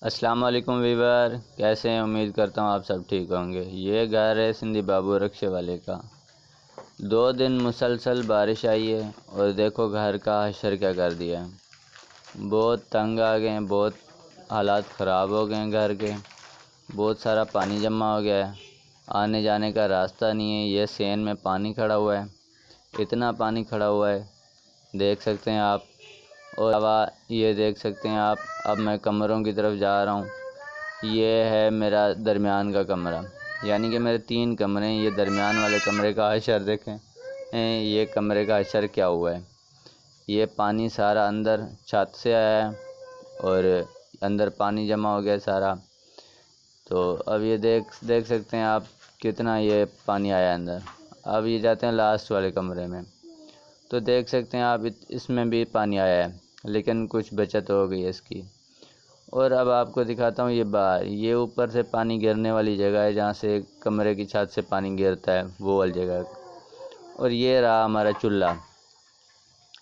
अस्सलाम वालेकुम वीवर, कैसे हैं? उम्मीद करता हूँ आप सब ठीक होंगे। ये घर है सिंधी बाबू रक्शे वाले का। 2 दिन मुसलसल बारिश आई है और देखो घर का हशर क्या कर दिया है। बहुत तंग आ गए हैं, बहुत हालात ख़राब हो गए हैं घर के। बहुत सारा पानी जमा हो गया है, आने जाने का रास्ता नहीं है। ये सेन में पानी खड़ा हुआ है, इतना पानी खड़ा हुआ है देख सकते हैं आप। और ये देख सकते हैं आप। अब मैं कमरों की तरफ जा रहा हूँ। ये है मेरा दरमियान का कमरा, यानी कि मेरे 3 कमरे हैं। ये दरमियान वाले कमरे का हशर देखें, ये कमरे का हशर क्या हुआ है। ये पानी सारा अंदर छत से आया है और अंदर पानी जमा हो गया सारा। तो अब ये देख सकते हैं आप कितना ये पानी आया अंदर। अब ये जाते हैं लास्ट वाले कमरे में, तो देख सकते हैं आप इसमें भी पानी आया है, लेकिन कुछ बचत हो गई है इसकी। और अब आपको दिखाता हूँ ये बाहर, ये ऊपर से पानी गिरने वाली जगह है, जहाँ से कमरे की छत से पानी गिरता है, वो वाली जगह। और ये रहा हमारा चूल्हा।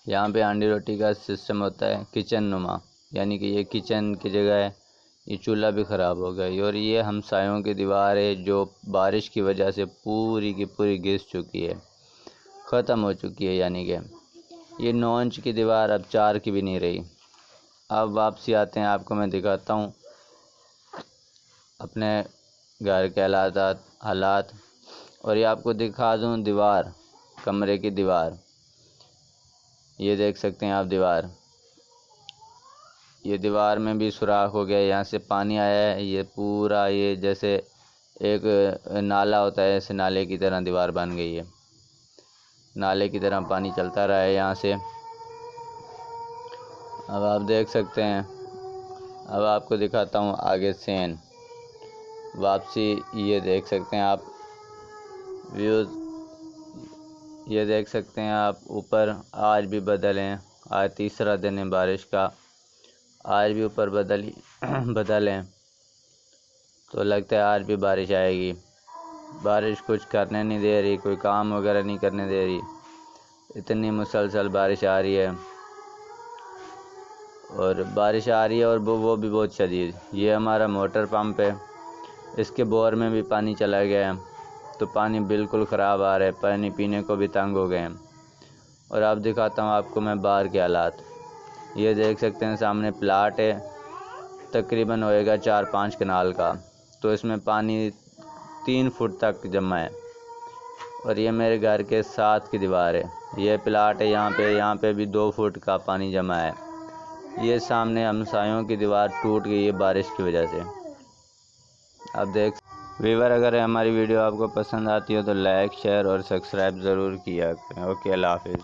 यहाँ पे हांडी रोटी का सिस्टम होता है किचन नुमा, यानी कि ये किचन की जगह है। ये चूल्हा भी ख़राब हो गया। और ये हमसायों की दीवार है जो बारिश की वजह से पूरी की पूरी घिस चुकी है, ख़त्म हो चुकी है। यानी कि ये 9 इंच की दीवार अब 4 की भी नहीं रही। अब वापसी आते हैं, आपको मैं दिखाता हूँ अपने घर के हालात। और ये आपको दिखा दूँ दीवार, कमरे की दीवार। ये देख सकते हैं आप दीवार, ये दीवार में भी सुराख हो गया, यहाँ से पानी आया है। ये पूरा ये जैसे एक नाला होता है, ऐसे नाले की तरह दीवार बन गई है। नाले की तरह पानी चलता रहा है यहाँ से। अब आप देख सकते हैं। अब आपको दिखाता हूँ आगे सेन वापसी। ये देख सकते हैं आप व्यूज़, ये देख सकते हैं आप ऊपर। आज भी बदल हैं, आज तीसरा दिन है बारिश का। आज भी ऊपर बदल हैं, तो लगता है आज भी बारिश आएगी। बारिश कुछ करने नहीं दे रही, कोई काम वगैरह नहीं करने दे रही, इतनी मुसलसल बारिश आ रही है। और बारिश आ रही है और वो भी बहुत शदीद। ये हमारा मोटर पंप है, इसके बोर में भी पानी चला गया है, तो पानी बिल्कुल ख़राब आ रहा है, पानी पीने को भी तंग हो गए हैं। और अब दिखाता हूँ आपको मैं बाहर के हालात। ये देख सकते हैं सामने प्लाट है, तकरीबन होएगा 4-5 कनाल का, तो इसमें पानी 3 फुट तक जमा है। और ये मेरे घर के साथ की दीवार है, ये प्लाट है। यहाँ पे भी 2 फुट का पानी जमा है। ये सामने हमसायों की दीवार टूट गई है बारिश की वजह से। अब देख वीवर, अगर हमारी वीडियो आपको पसंद आती हो तो लाइक, शेयर और सब्सक्राइब ज़रूर किया करें। ओके, अल्लाह हाफिज़।